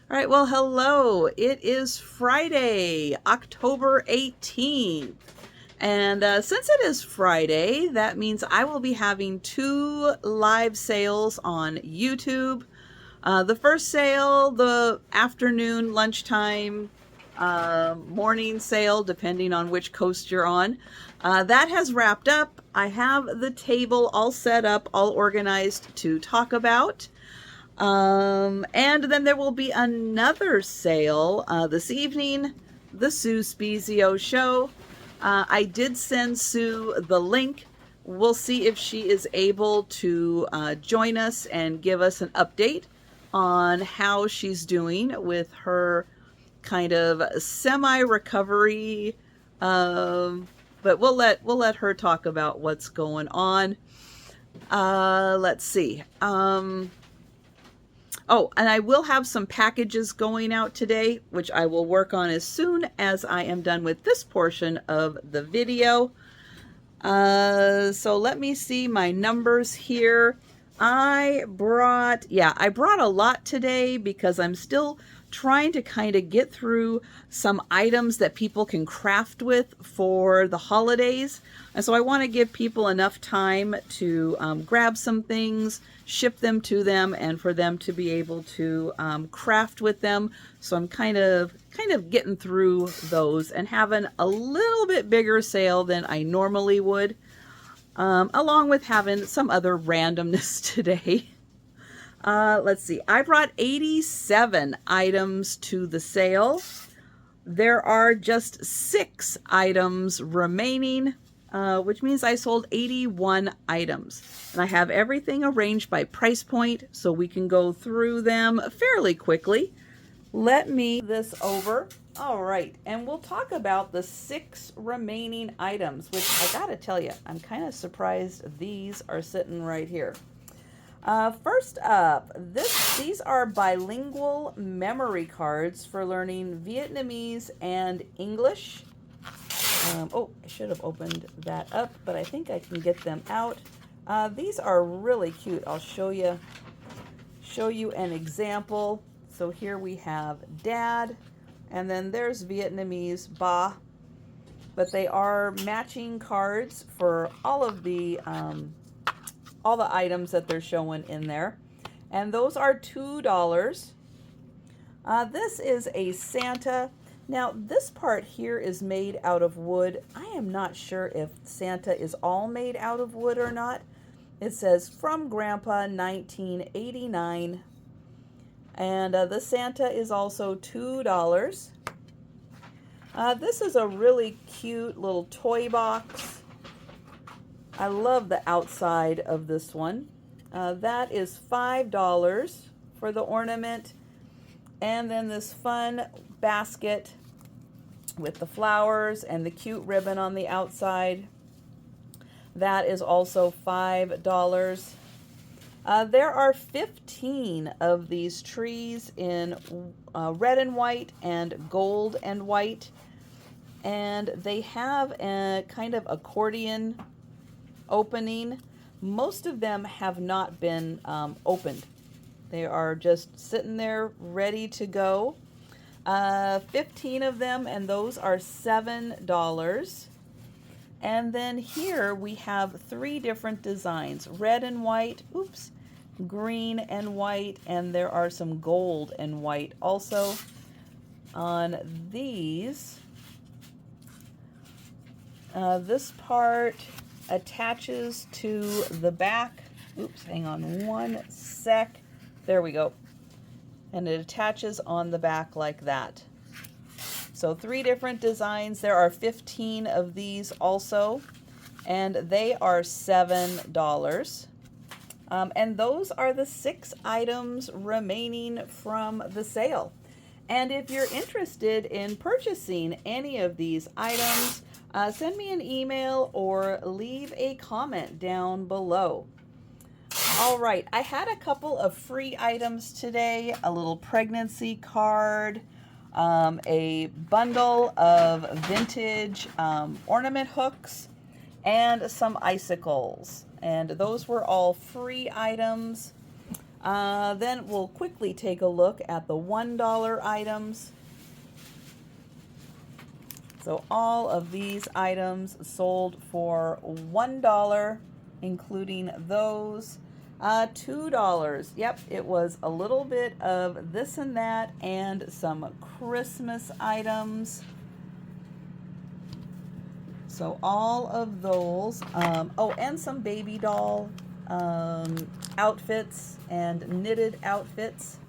All right, well, hello. It is Friday, October 18th. And since it is Friday, that means I will be having two live sales on YouTube. The first sale, the afternoon, lunchtime, morning sale, depending on which coast you're on. That has wrapped up. I have the table all set up, all organized to talk about. And then there will be another sale this evening, the Sue Spezio show. I did send Sue the link. We'll see if she is able to join us and give us an update on how she's doing with her kind of semi-recovery. But we'll let her talk about what's going on. Let's see. Oh, and I will have some packages going out today, which I will work on as soon as I am done with this portion of the video. So let me see my numbers here. I brought a lot today because I'm still trying to kind of get through some items that people can craft with for the holidays. And so I want to give people enough time to grab some things, ship them to them, and for them to be able to craft with them. So I'm kind of getting through those and having a little bit bigger sale than I normally would, along with having some other randomness today. Let's see. I brought 87 items to the sale. There are just 6 items remaining, which means I sold 81 items. And I have everything arranged by price point, so we can go through them fairly quickly. Let me this over. All right, and we'll talk about the 6 remaining items, which I gotta tell you, I'm kind of surprised these are sitting right here. First up, these are bilingual memory cards for learning Vietnamese and English. I should have opened that up, but I think I can get them out. These are really cute. I'll show you an example. So here we have Dad, and then there's Vietnamese Ba. But they are matching cards for all the items that they're showing in there. And those are $2. This is a Santa. Now, this part here is made out of wood. I am not sure if Santa is all made out of wood or not. It says, from Grandpa, 1989. And the Santa is also $2. This is a really cute little toy box. I love the outside of this one. That is $5 for the ornament. And then this fun basket with the flowers and the cute ribbon on the outside. That is also $5. There are 15 of these trees in red and white and gold and white. And they have a kind of accordion opening. Most of them have not been opened. They are just sitting there ready to go. 15 of them, and those are $7. And then here we have 3 different designs: red and white, green and white, and there are some gold and white also on these. This part attaches to the back. Hang on one sec. There we go. And it attaches on the back like that. So 3 different designs. There are 15 of these also, and they are $7. And those are the 6 items remaining from the sale. And if you're interested in purchasing any of these items, send me an email or leave a comment down below. All right, I had a couple of free items today: a little pregnancy card, a bundle of vintage ornament hooks, and some icicles. And those were all free items. Then we'll quickly take a look at the $1 items. So all of these items sold for $1, including those. $2. Yep, it was a little bit of this and that and some Christmas items. So all of those. Oh, and some baby doll outfits and knitted outfits.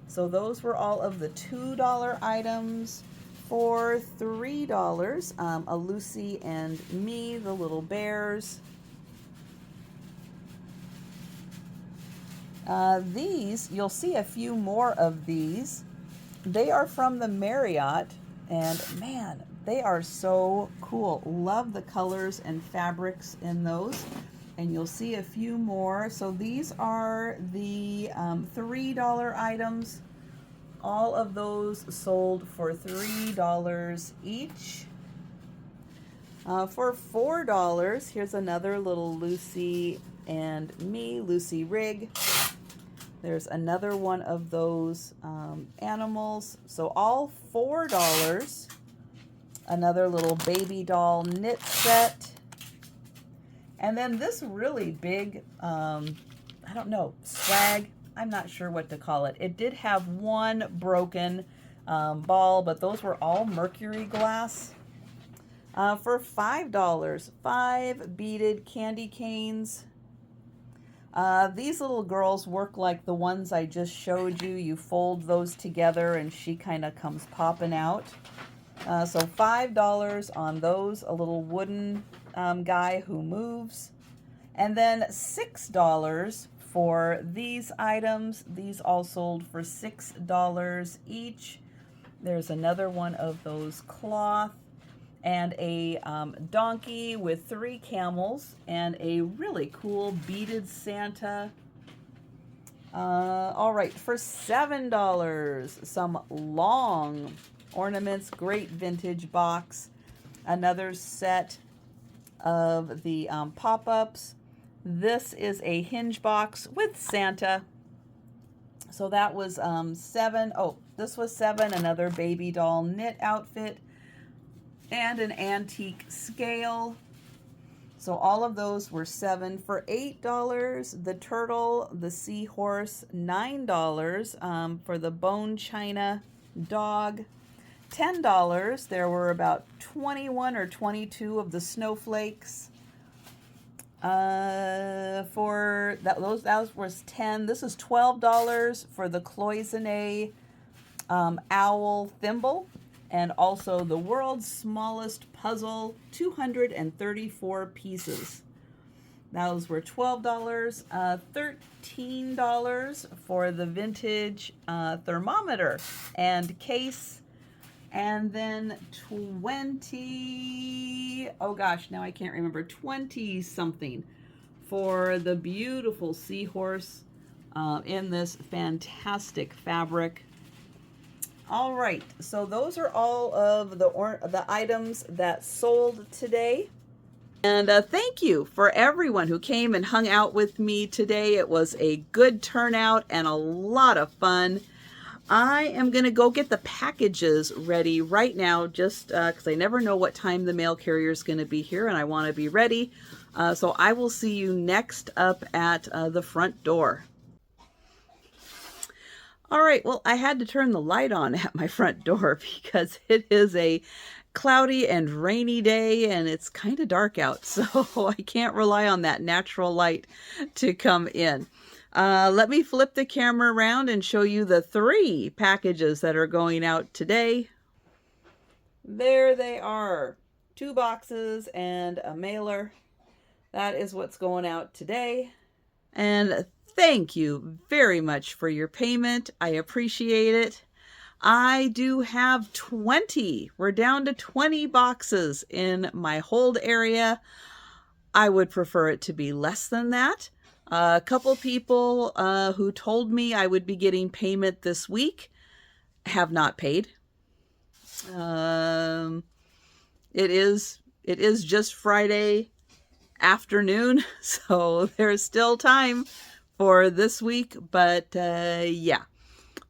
So those were all of the $2 items. For $3, a Lucy and Me, the little bears. These, you'll see a few more of these. They are from the Marriott, and man, they are so cool. Love the colors and fabrics in those. And you'll see a few more. So these are the $3 items. All of those sold for $3 each. For $4, here's another little Lucy and Me, Lucy Rig. There's another one of those animals. So all $4. Another little baby doll knit set. And then this really big, I don't know, swag. I'm not sure what to call it. It did have one broken ball, but those were all mercury glass. For $5, 5 beaded candy canes. These little girls work like the ones I just showed you. You fold those together and she kind of comes popping out. So $5 on those, a little wooden guy who moves. And then $6 for these items. These all sold for $6 each. There's another one of those cloth and a donkey with 3 camels and a really cool beaded Santa. All right, for $7, some long ornaments, great vintage box. Another set of the pop-ups. This is a hinge box with Santa. So that was $7. Oh, this was $7. Another baby doll knit outfit and an antique scale. So all of those were $7. For $8, the turtle, the seahorse. $9 for the bone china dog. $10. There were about 21 or 22 of the snowflakes. For that was 10. This is $12 for the cloisonne owl thimble, and also the world's smallest puzzle, 234 pieces. Those were $12. $13 for the vintage thermometer and case. And then 20, oh gosh, now I can't remember, 20 something for the beautiful seahorse in this fantastic fabric. All right, so those are all of the items that sold today. And thank you for everyone who came and hung out with me today. It was a good turnout and a lot of fun. I am going to go get the packages ready right now, just because I never know what time the mail carrier is going to be here, and I want to be ready. So I will see you next up at the front door. All right, well, I had to turn the light on at my front door because it is a cloudy and rainy day, and it's kind of dark out, so I can't rely on that natural light to come in. Let me flip the camera around and show you the 3 packages that are going out today. There they are. 2 boxes and a mailer. That is what's going out today. And thank you very much for your payment. I appreciate it. I do have 20. We're down to 20 boxes in my hold area. I would prefer it to be less than that. A couple people who told me I would be getting payment this week have not paid. It is just Friday afternoon, so there's still time for this week, but yeah,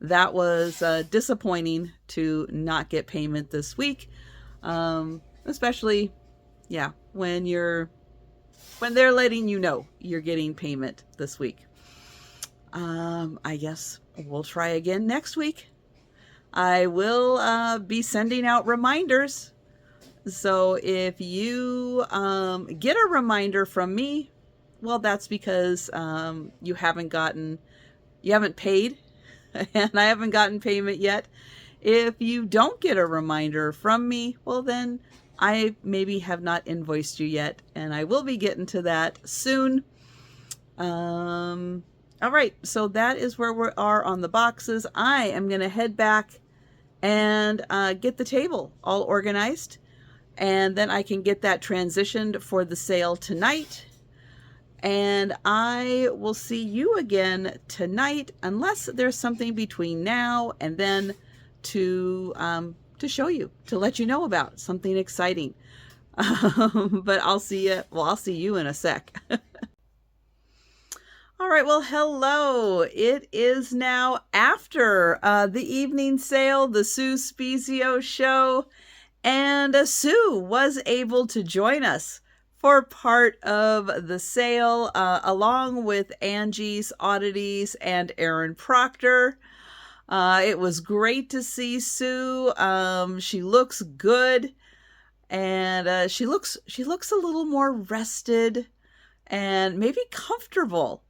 that was disappointing to not get payment this week, especially, yeah, when they're letting you know you're getting payment this week. I guess we'll try again next week. I will be sending out reminders. So if you get a reminder from me, well, that's because you haven't paid, and I haven't gotten payment yet. If you don't get a reminder from me, well, then I maybe have not invoiced you yet, and I will be getting to that soon. All right, so that is where we are on the boxes. I am going to head back and get the table all organized, and then I can get that transitioned for the sale tonight. And I will see you again tonight, unless there's something between now and then to show you, to let you know about something exciting. But I'll see you. Well, I'll see you in a sec. All right, well, hello. It is now after the evening sale, the Sue Spezio show, and Sue was able to join us for part of the sale, along with Angie's Oddities and Aaron Proctor. It was great to see Sue. She looks good, and she looks a little more rested and maybe comfortable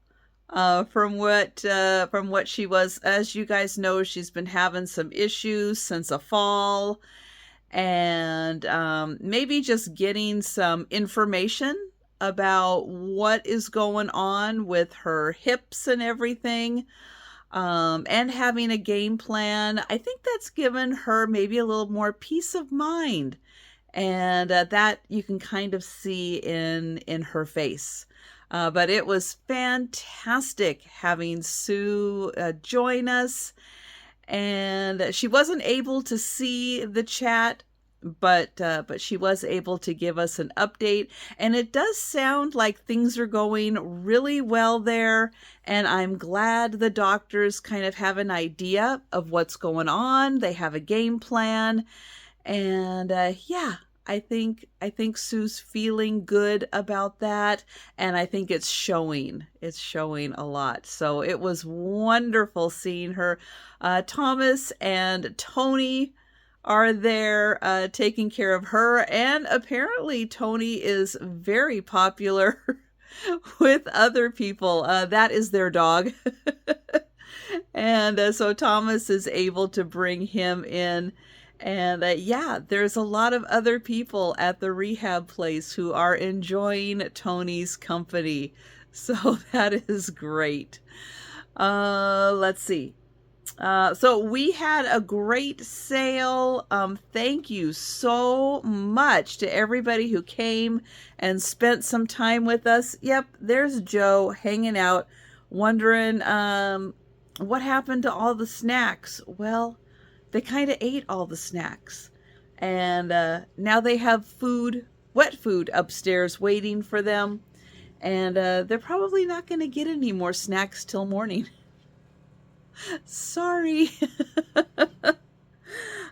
from what she was. As you guys know, she's been having some issues since a fall, and maybe just getting some information about what is going on with her hips and everything, and having a game plan. I think that's given her maybe a little more peace of mind, and that you can kind of see in her face. But it was fantastic having Sue join us, and she wasn't able to see the chat, but she was able to give us an update, and it does sound like things are going really well there, and I'm glad the doctors kind of have an idea of what's going on. They have a game plan, and yeah, I think Sue's feeling good about that, and I think it's showing. It's showing a lot. So it was wonderful seeing her. Thomas and Tony are there taking care of her, and apparently Tony is very popular with other people. That is their dog. And so Thomas is able to bring him in. And yeah, there's a lot of other people at the rehab place who are enjoying Tony's company. So that is great. Let's see. So we had a great sale. Thank you so much to everybody who came and spent some time with us. Yep, there's Joe hanging out, wondering what happened to all the snacks. Well, they kind of ate all the snacks, and now they have food, wet food upstairs waiting for them, and they're probably not going to get any more snacks till morning. Sorry.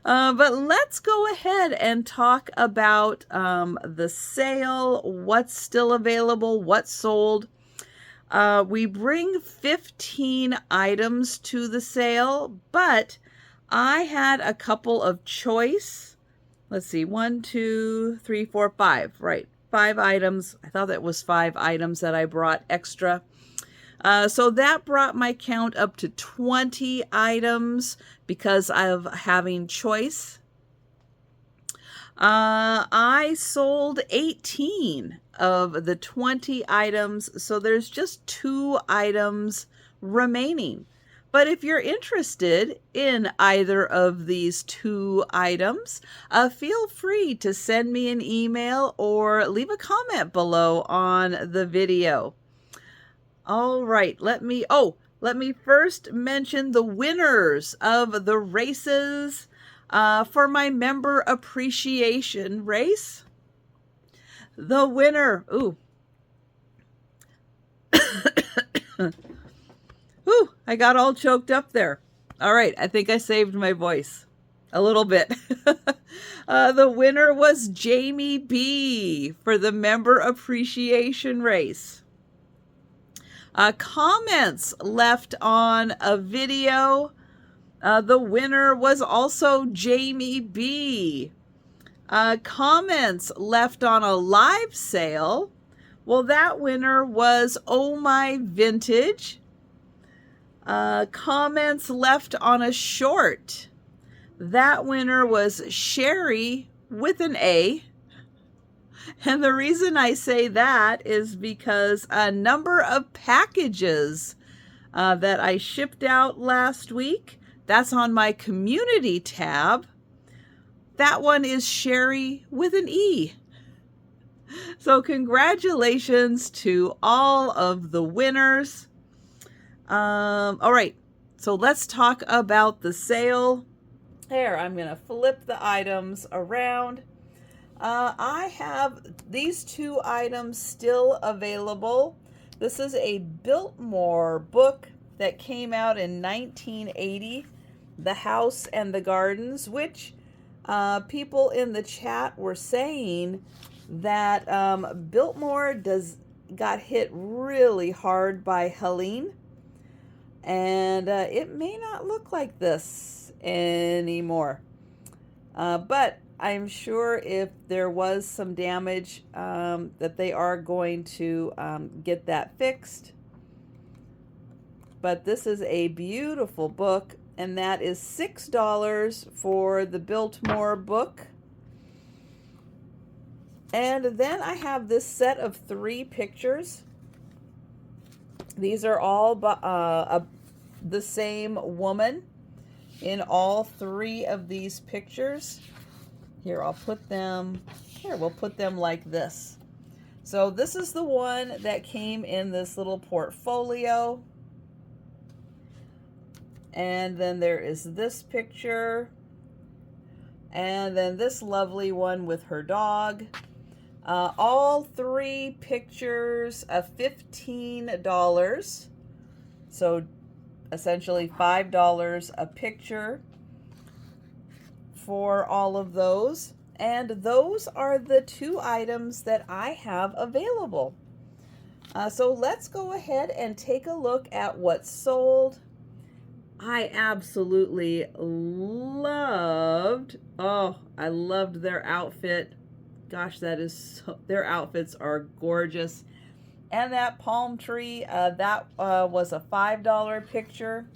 But let's go ahead and talk about the sale, what's still available, what's sold. We bring 15 items to the sale, but I had a couple of choice. Let's see, 1, 2, 3, 4, 5. Right, 5 items. I thought that was 5 items that I brought extra. So that brought my count up to 20 items because of having choice. I sold 18 of the 20 items, so there's just 2 items remaining. But if you're interested in either of these 2 items, feel free to send me an email or leave a comment below on the video. All right, let me first mention the winners of the races for my member appreciation race. The winner, Whew, I got all choked up there. All right, I think I saved my voice a little bit. The winner was Jamie B for the member appreciation race. Comments left on a video. The winner was also Jamie B. Comments left on a live sale. Well, that winner was Oh My Vintage. Comments left on a short. That winner was Sherry with an A. And the reason I say that is because a number of packages that I shipped out last week, that's on my community tab. That one is Sherry with an E. So congratulations to all of the winners. All right, so let's talk about the sale. There, I'm going to flip the items around. I have these two items still available. This is a Biltmore book that came out in 1980, The House and the Gardens, which people in the chat were saying that Biltmore got hit really hard by Helene, and it may not look like this anymore. But I'm sure if there was some damage that they are going to get that fixed. But this is a beautiful book, and that is $6 for the Biltmore book. And then I have this set of 3 pictures. These are all the same woman in all 3 of these pictures. Here, I'll put them, we'll put them like this. So this is the one that came in this little portfolio. And then there is this picture. And then this lovely one with her dog. All 3 pictures of $15. So essentially $5 a picture for all of those. And those are the 2 items that I have available. So let's go ahead and take a look at what's sold. I absolutely loved, I loved their outfit. Gosh, that is so, their outfits are gorgeous. And that palm tree, that was a $5 picture.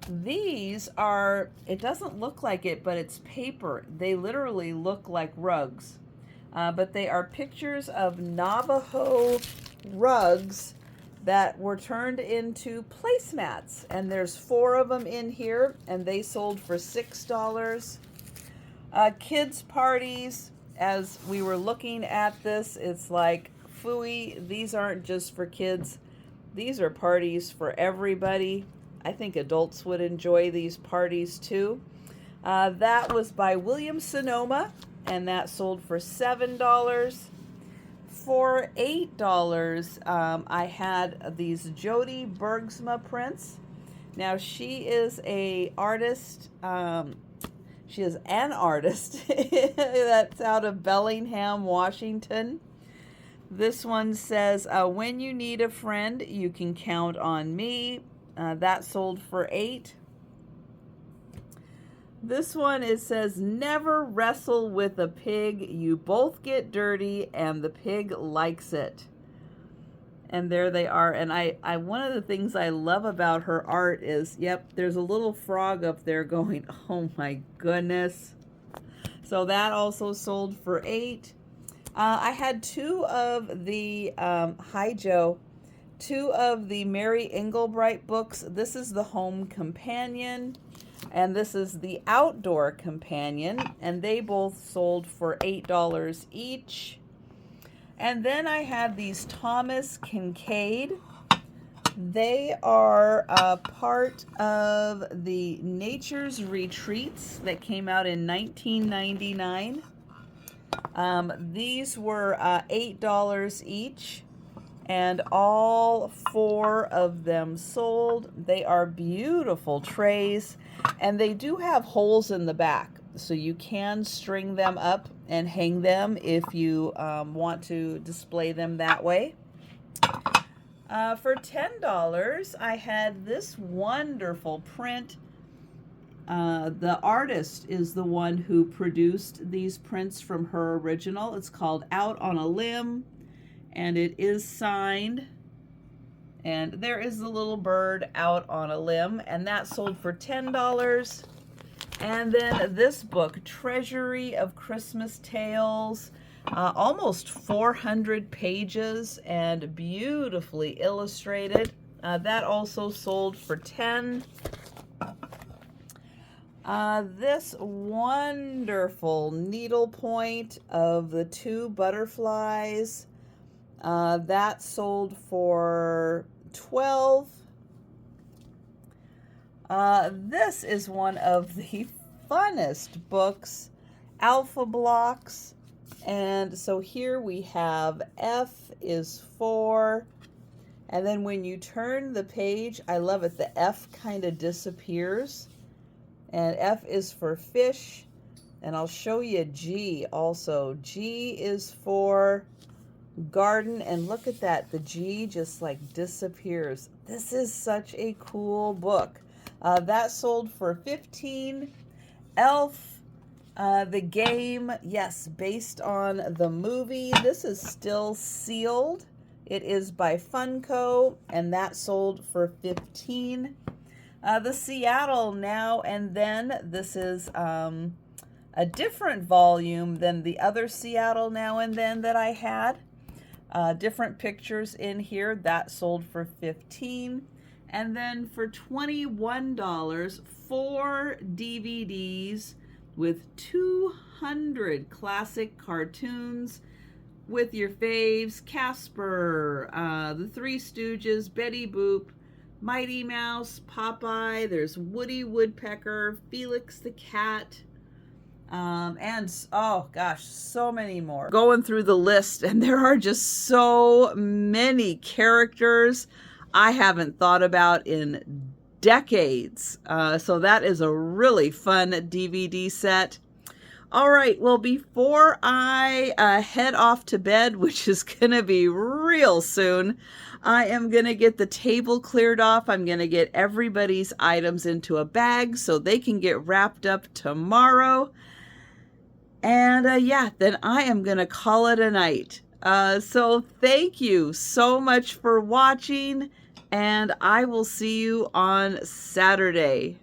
These are, it doesn't look like it, but it's paper. They literally look like rugs. But they are pictures of Navajo rugs that were turned into placemats. And there's 4 of them in here, and they sold for $6. Kids parties, as we were looking at this, it's like, phooey, these aren't just for kids. These are parties for everybody. I think adults would enjoy these parties too. That was by William Sonoma, and that sold for $7. For $8, I had these Jody Bergsma prints. Now, she is a artist. She is an artist that's out of Bellingham, Washington. This one says, when you need a friend, you can count on me. That sold for $8. This one, it says, never wrestle with a pig. You both get dirty and the pig likes it. And there they are. And I one of the things I love about her art is, yep, there's a little frog up there going, oh my goodness. So that also sold for $8. I had 2 of the, hi Joe, 2 of the Mary Englebright books. This is the Home Companion, and this is the Outdoor Companion, and they both sold for $8 each. And then I had these Thomas Kincaid. They are part of the Nature's Retreats that came out in 1999. These were $8 each. and all 4 of them sold. They are beautiful trays, and they do have holes in the back, so you can string them up and hang them if you want to display them that way. For $10, I had this wonderful print. The artist is the one who produced these prints from her original. It's called Out on a Limb, and it is signed. And there is the little bird out on a limb, and that sold for $10. And then this book, Treasury of Christmas Tales, almost 400 pages and beautifully illustrated. That also sold for $10. This wonderful needlepoint of the 2 butterflies, that sold for $12. This is one of the funnest books, Alpha Blocks. And so here we have F is for, and then when you turn the page, I love it, the F kind of disappears. And F is for fish. And I'll show you G also. G is for garden, and look at that, the G just like disappears. This is such a cool book. That sold for $15. Elf, the game, yes, based on the movie. This is still sealed. It is by Funko, and that sold for $15. The Seattle Now and Then. This is a different volume than the other Seattle Now and Then that I had. Different pictures in here. That sold for $15. And then for $21, 4 DVDs with 200 classic cartoons with your faves: Casper, the Three Stooges, Betty Boop, Mighty Mouse, Popeye, there's Woody Woodpecker, Felix the Cat, and oh gosh, so many more. Going through the list, and there are just so many characters I haven't thought about in decades. So that is a really fun DVD set. All right, well, before I head off to bed, which is going to be real soon, I am going to get the table cleared off. I'm going to get everybody's items into a bag so they can get wrapped up tomorrow. And yeah, then I am going to call it a night. So thank you so much for watching, and I will see you on Saturday.